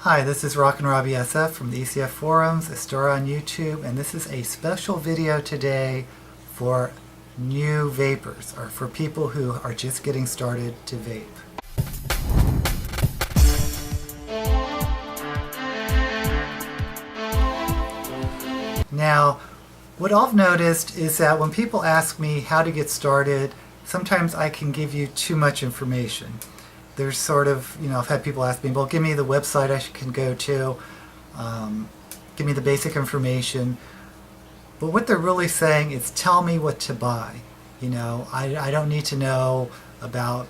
Hi, this is Rockin' Robbie SF from the ECF forums, a store on YouTube, and this is a special video today for new vapers, or for people who are just getting started to vape. Now, what I've noticed is that when people ask me how to get started, sometimes I can give you too much information. There's sort of, I've had people ask me, well, give me the website I can go to, give me the basic information. But what they're really saying is tell me what to buy. I don't need to know about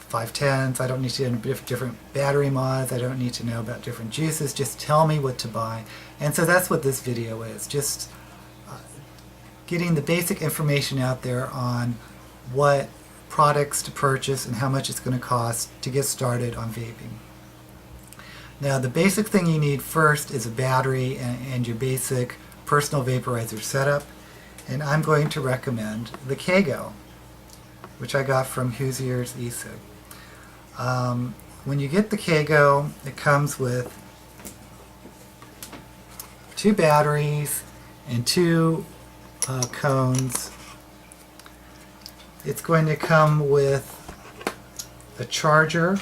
510s, I don't need to know different battery mods, I don't need to know about different juices, just tell me what to buy. And so that's what this video is, just getting the basic information out there on what products to purchase and how much it's going to cost to get started on vaping. Now, the basic thing you need first is a battery and your basic personal vaporizer setup, and I'm going to recommend the KGO, which I got from HOOSIER's ECIG. When you get the KGO, it comes with 2 batteries and 2 cones. It's going to come with a charger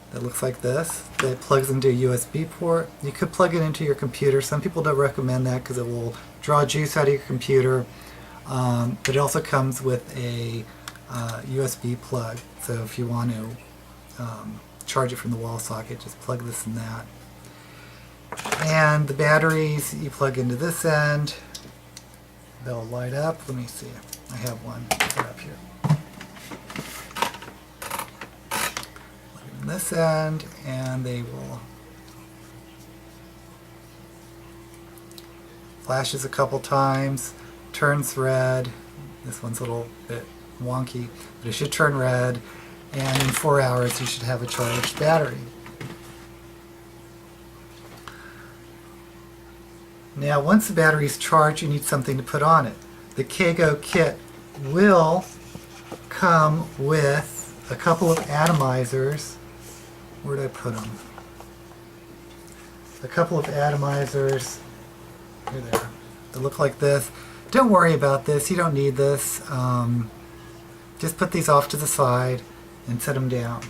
that looks like this, that plugs into a USB port. You could plug it into your computer. Some people don't recommend that because it will draw juice out of your computer. But it also comes with a USB plug. So if you want to charge it from the wall socket, just plug this in that. And the batteries you plug into this end. They'll light up. Let me see. I have one right up here. Plug it in this end, and they will flashes a couple times, turns red. This one's a little bit wonky, but it should turn red, and in 4 hours you should have a charged battery. Now, once the battery's charged, you need something to put on it. The KGO kit will come with a couple of atomizers. Where did I put them? A couple of atomizers. Here they are. They look like this. Don't worry about this. You don't need this. Just put these off to the side and set them down.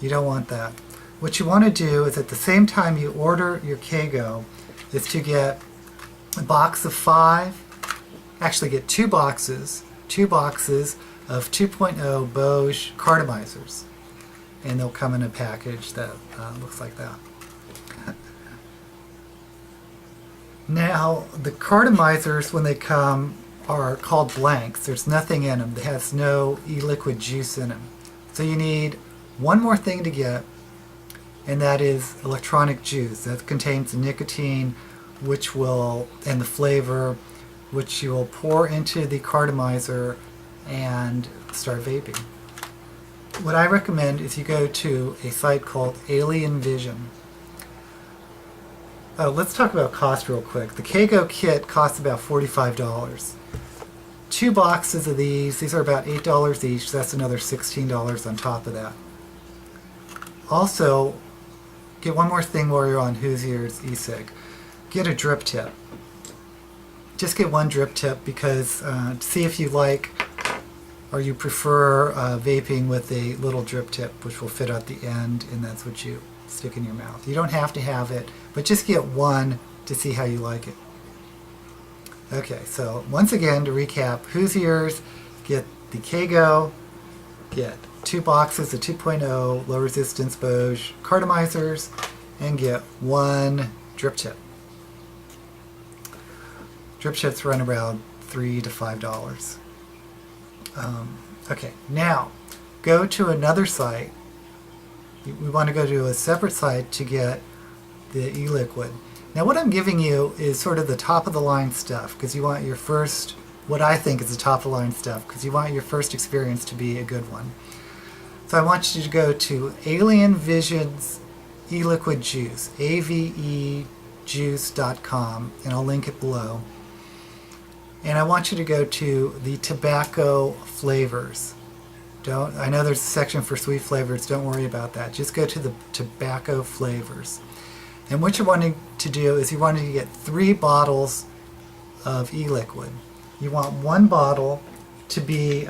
You don't want that. What you want to do is at the same time you order your KGO is to get a box of 5, actually get 2 boxes of 2.0 Boge Cartomizers. And they'll come in a package that looks like that. Now, the Cartomizers, when they come, are called blanks. There's nothing in them. It has no e-liquid juice in them. So you need one more thing to get, and that is electronic juice. That contains the nicotine, which will, and the flavor, which you will pour into the cartomizer and start vaping. What I recommend is you go to a site called Alien Vision. Oh, let's talk about cost real quick. The KGO kit costs about $45. 2 boxes of these are about $8 each, so that's another $16 on top of that. Also, get one more thing while you're on HOOSIER's ECIG. Get a drip tip. Just get one drip tip because see if you like or you prefer vaping with a little drip tip, which will fit at the end, and that's what you stick in your mouth. You don't have to have it, but just get one to see how you like it. Okay, so once again, to recap, HOOSIER's, get the KGO, get 2 boxes of 2.0 low resistance Boge Cartomizers, and get 1 drip tip. Drip tips run around $3 to $5. Okay, now go to another site. We want to go to a separate site to get the e-liquid. Now, what I'm giving you is sort of the top of the line stuff because you want your first, what I think is the top of the line stuff, because you want your first experience to be a good one. So I want you to go to Alien Vision's e-liquid juice, avejuice.com, and I'll link it below. And I want you to go to the tobacco flavors. Don't. I know there's a section for sweet flavors. Don't worry about that. Just go to the tobacco flavors. And what you're wanting to do is you want to get 3 bottles of e-liquid. You want 1 bottle to be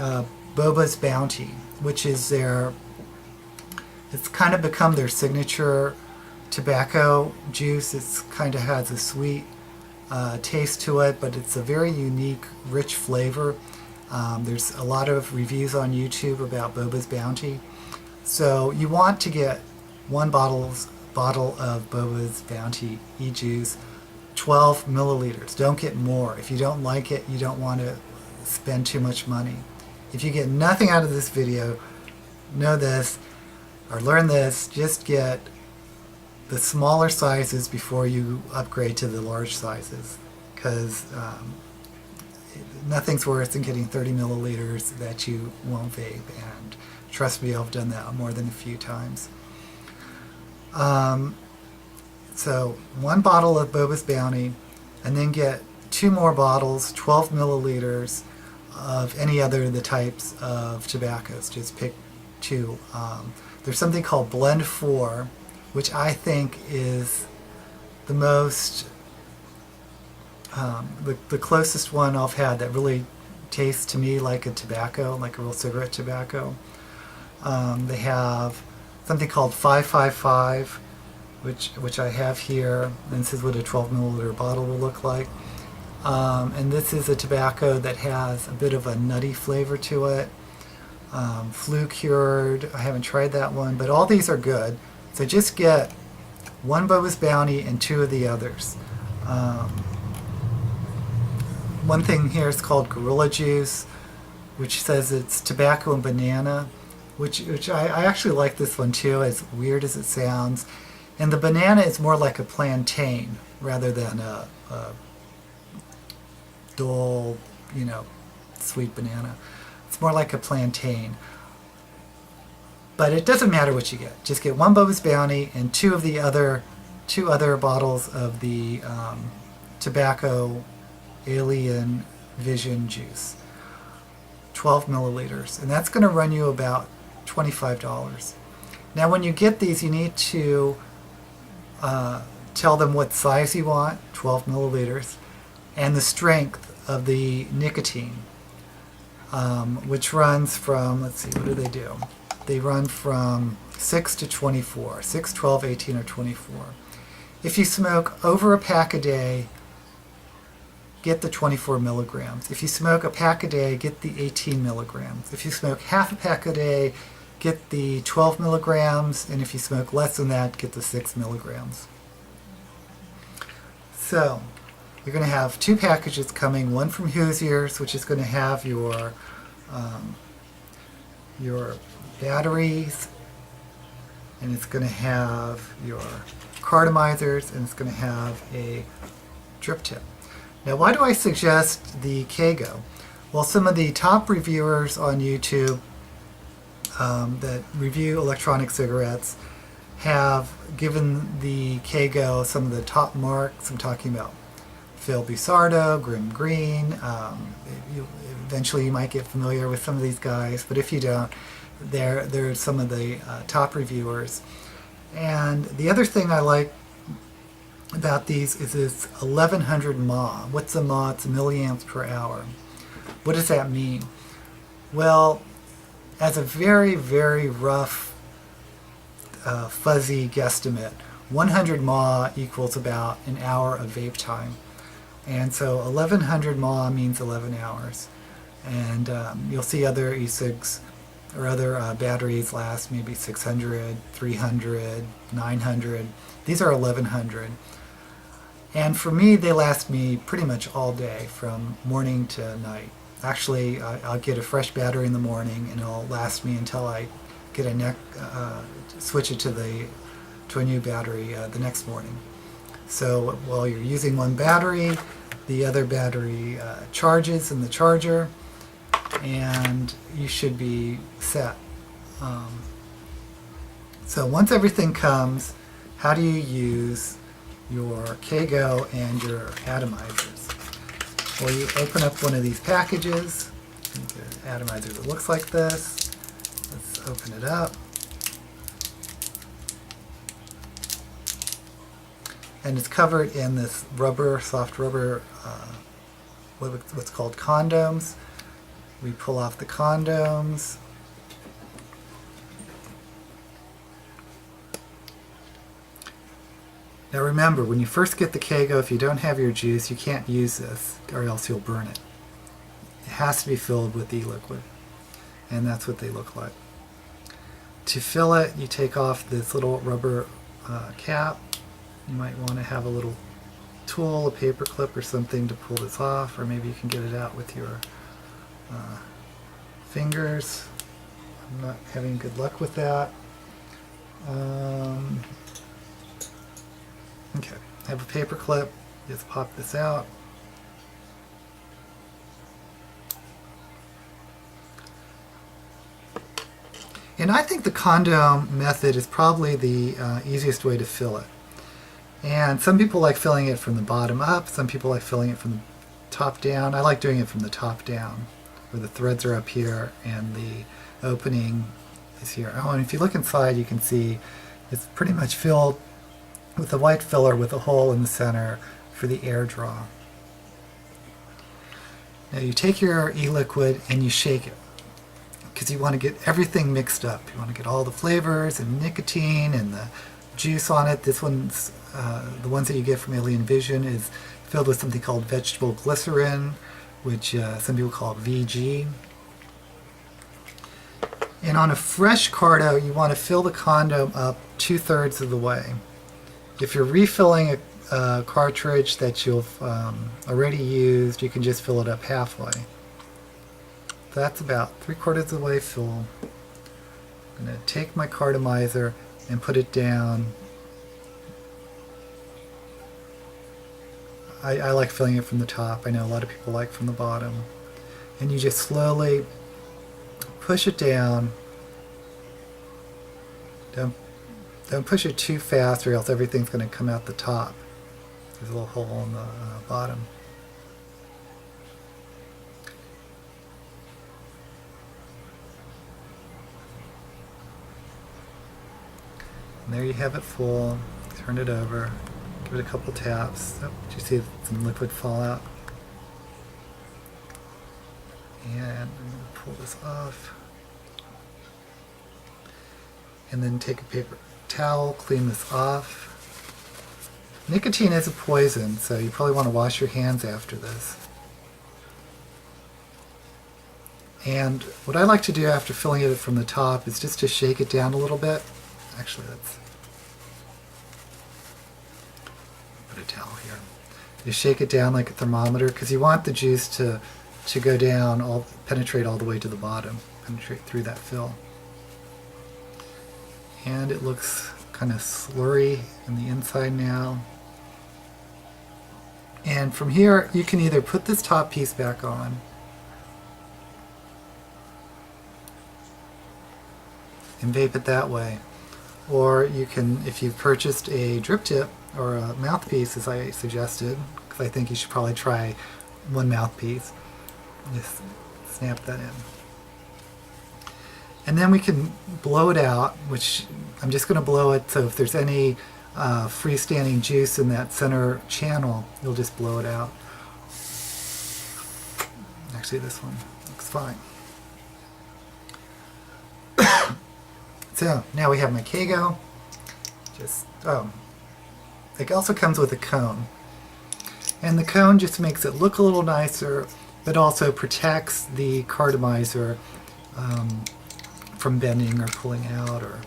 Boba's Bounty, which is it's kind of become their signature tobacco juice. It's kind of has a sweet taste to it, but it's a very unique, rich flavor. There's a lot of reviews on YouTube about Boba's Bounty. So you want to get 1 bottle of Boba's Bounty e-juice, 12 milliliters. Don't get more. If you don't like it, you don't want to spend too much money. If you get nothing out of this video, know this, or learn this, just get the smaller sizes before you upgrade to the large sizes, because nothing's worse than getting 30 milliliters that you won't vape, and trust me, I've done that more than a few times. So 1 bottle of Boba's Bounty, and then get 2 more bottles, 12 milliliters of any other of the types of tobaccos. Just pick 2. There's something called Blend 4, which I think is the most, the closest one I've had that really tastes to me like a tobacco, like a real cigarette tobacco. They have something called 555, which I have here, and this is what a 12 milliliter bottle will look like. And this is a tobacco that has a bit of a nutty flavor to it. Flu cured, I haven't tried that one, but all these are good. So just get 1 Boba's Bounty and 2 of the others. One thing here is called Gorilla Juice, which says it's tobacco and banana, which I actually like this one too, as weird as it sounds. And the banana is more like a plantain rather than a dull, sweet banana. It's more like a plantain. But it doesn't matter what you get. Just get 1 Boba's Bounty and 2 of the other, 2 other bottles of the tobacco alien vision juice. 12 milliliters. And that's going to run you about $25. Now when you get these, you need to tell them what size you want, 12 milliliters, and the strength of the nicotine, which runs from, let's see, what do they do? They run from 6 to 24, 6, 12, 18, or 24. If you smoke over a pack a day, get the 24 milligrams. If you smoke a pack a day, get the 18 milligrams. If you smoke half a pack a day, get the 12 milligrams, and if you smoke less than that, get the 6 milligrams. So, you're going to have 2 packages coming, one from HOOSIER's, which is going to have your batteries, and it's going to have your cartomizers, and it's going to have a drip tip. Now, why do I suggest the KGO? Well, some of the top reviewers on YouTube that review electronic cigarettes have given the KGO some of the top marks. I'm talking about Phil Busardo, Grim Green. Eventually you might get familiar with some of these guys, but if you don't, they're some of the top reviewers. And the other thing I like about these is it's 1100 mAh. What's a mAh? It's milliamps per hour. What does that mean? Well, as a very, very rough, fuzzy guesstimate, 100 mAh equals about an hour of vape time. And so 1100 mAh means 11 hours. And you'll see other ECIGs or other batteries last maybe 600, 300, 900. These are 1100. And for me, they last me pretty much all day, from morning to night. Actually, I'll get a fresh battery in the morning, and it'll last me until I get switch it to a new battery the next morning. So while you're using one battery, the other battery charges in the charger, and you should be set. So once everything comes, how do you use your KGO and your atomizers? Well, you open up one of these packages, the atomizer that looks like this, open it up. And it's covered in this rubber, soft rubber, what's called condoms. We pull off the condoms. Now remember, when you first get the KGO, if you don't have your juice, you can't use this, or else you'll burn it. It has to be filled with e-liquid, and that's what they look like. To fill it, you take off this little rubber cap. You might want to have a little tool, a paper clip or something to pull this off, or maybe you can get it out with your fingers. I'm not having good luck with that. Okay, I have a paper clip. Just pop this out. And I think the condom method is probably the easiest way to fill it. And some people like filling it from the bottom up, some people like filling it from the top down. I like doing it from the top down, where the threads are up here and the opening is here. Oh, and if you look inside, you can see it's pretty much filled with a white filler with a hole in the center for the air draw. Now you take your e-liquid and you shake it, because you want to get everything mixed up. You want to get all the flavors and nicotine and the juice on it. This one's, the ones that you get from Alien Vision, is filled with something called vegetable glycerin, which some people call VG. And on a fresh carto, you want to fill the condom up 2/3 of the way. If you're refilling a cartridge that you've already used, you can just fill it up halfway. That's about 3/4 of the way full. I'm going to take my cartomizer and put it down. I like filling it from the top. I know a lot of people like from the bottom. And you just slowly push it down. Don't push it too fast, or else everything's going to come out the top. There's a little hole in the bottom. And there you have it full. Turn it over. Give it a couple taps. Oh, did you see some liquid fall out? And I'm going to pull this off. And then take a paper towel, clean this off. Nicotine is a poison, so you probably want to wash your hands after this. And what I like to do after filling it from the top is just to shake it down a little bit. Actually, let's put a towel here. You shake it down like a thermometer, because you want the juice to go down, penetrate all the way to the bottom, penetrate through that fill. And it looks kind of slurry in the inside now. And from here, you can either put this top piece back on, and vape it that way. Or you can, if you've purchased a drip tip or a mouthpiece, as I suggested, because I think you should probably try one mouthpiece, just snap that in. And then we can blow it out, which I'm just going to blow it, so if there's any freestanding juice in that center channel, you'll just blow it out. Actually, this one looks fine. So now we have my KGO. It also comes with a cone. And the cone just makes it look a little nicer, but also protects the cartomizer from bending or pulling out or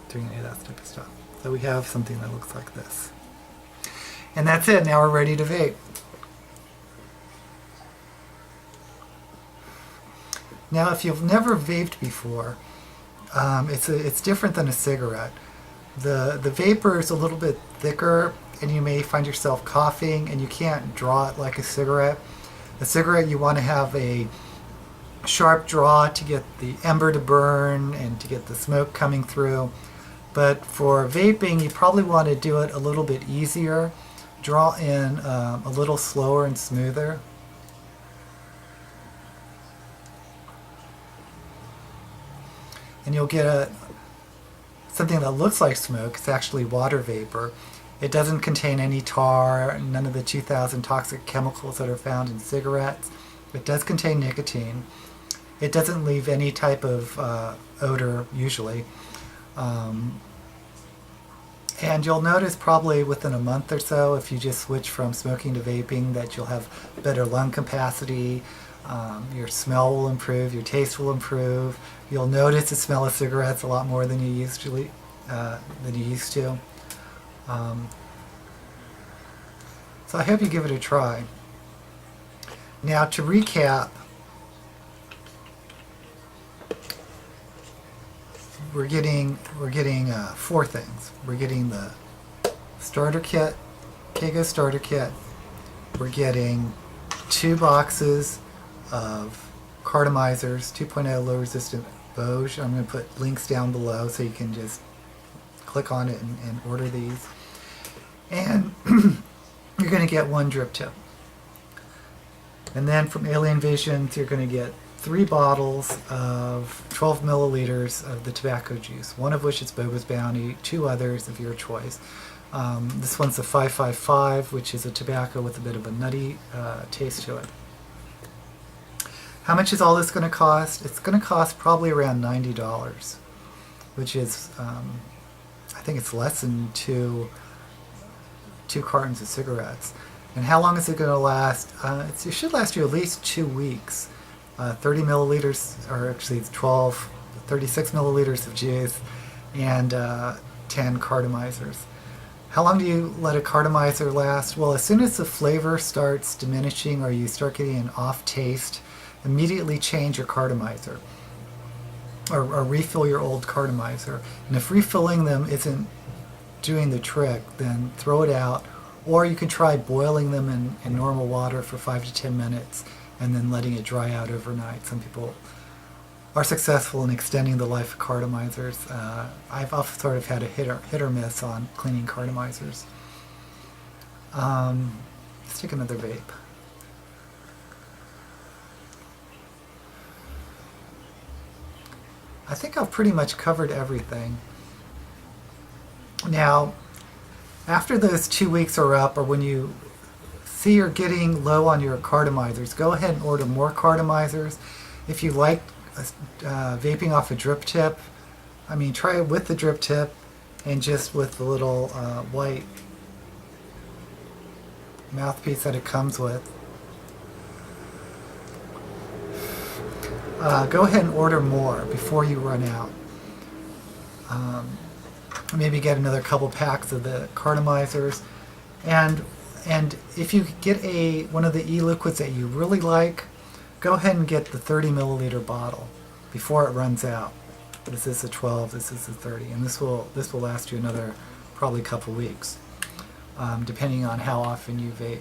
doing any of that type of stuff. So we have something that looks like this. And that's it. Now we're ready to vape. Now if you've never vaped before, it's different than a cigarette. The vapor is a little bit thicker, and you may find yourself coughing, and you can't draw it like a cigarette. A cigarette, you want to have a sharp draw to get the ember to burn and to get the smoke coming through. But for vaping, you probably want to do it a little bit easier. Draw in a little slower and smoother. and you'll get something that looks like smoke. It's actually water vapor. It doesn't contain any tar, none of the 2,000 toxic chemicals that are found in cigarettes. It does contain nicotine. It doesn't leave any type of odor, usually. And you'll notice probably within a month or so, if you just switch from smoking to vaping, that you'll have better lung capacity, your smell will improve, your taste will improve. You'll notice the smell of cigarettes a lot more than you used to. So I hope you give it a try. Now to recap, we're getting 4 things. We're getting the starter kit, KGO Starter Kit. We're getting 2 boxes of Cartomizers, 2.0 low resistant Boge. I'm going to put links down below so you can just click on it and order these. And you're going to get 1 drip tip. And then from Alien Visions, you're going to get 3 bottles of 12 milliliters of the tobacco juice, one of which is Boba's Bounty, 2 others of your choice. This one's the 555, which is a tobacco with a bit of a nutty taste to it. How much is all this going to cost? It's going to cost probably around $90, which is, I think it's less than two cartons of cigarettes. And how long is it going to last? It should last you at least 2 weeks. 30 milliliters, or actually it's 36 milliliters of juice, and 10 cartomizers. How long do you let a cartomizer last? Well, as soon as the flavor starts diminishing or you start getting an off taste, immediately change your cartomizer, or refill your old cartomizer. And if refilling them isn't doing the trick, then throw it out, or you can try boiling them in normal water for 5 to 10 minutes and then letting it dry out overnight. Some people are successful in extending the life of cartomizers. I've often sort of had a hit or miss on cleaning cartomizers. Let's take another vape. I think I've pretty much covered everything. Now, after those 2 weeks are up, or when you see you're getting low on your cartomizers, go ahead and order more cartomizers. If you like vaping off a drip tip, I mean, try it with the drip tip and just with the little white mouthpiece that it comes with. Go ahead and order more before you run out. Maybe get another couple packs of the cartomizers, and if you get one of the e-liquids that you really like, go ahead and get the 30 milliliter bottle before it runs out. This is the 12, this is the 30, and this will last you another probably couple weeks, depending on how often you vape.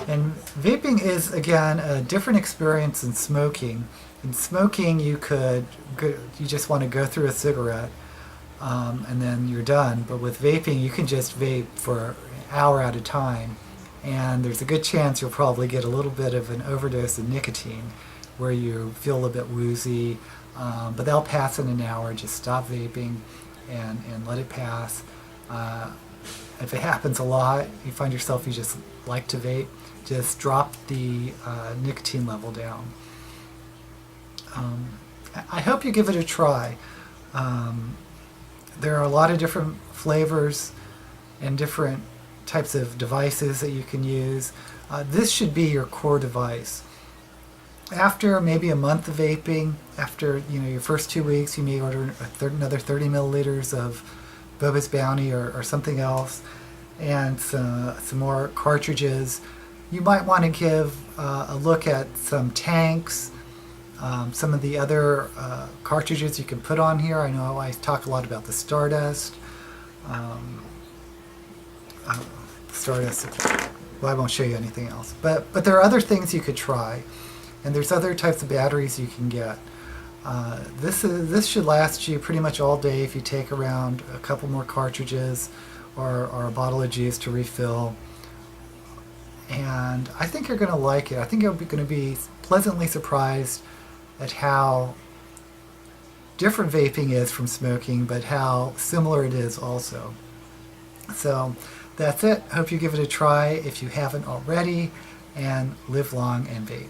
And vaping is, again, a different experience than smoking. In smoking, you just want to go through a cigarette, and then you're done. But with vaping, you can just vape for an hour at a time, and there's a good chance you'll probably get a little bit of an overdose of nicotine, where you feel a bit woozy, but they'll pass in an hour. Just stop vaping and let it pass. If it happens a lot, you find yourself you just like to vape, just drop the nicotine level down. I hope you give it a try. There are a lot of different flavors and different types of devices that you can use. This should be your core device. After maybe a month of vaping, after your first 2 weeks, you may order another 30 milliliters of Boba's Bounty or something else, and some more cartridges. You might want to give a look at some tanks, some of the other cartridges you can put on here. I know I talk a lot about the Stardust. Stardust. Well, I won't show you anything else, but there are other things you could try, and there's other types of batteries you can get. This should last you pretty much all day if you take around a couple more cartridges or a bottle of juice to refill. And I think you're going to like it. I think you're going to be pleasantly surprised at how different vaping is from smoking, but how similar it is also. So that's it. Hope you give it a try if you haven't already, and live long and vape.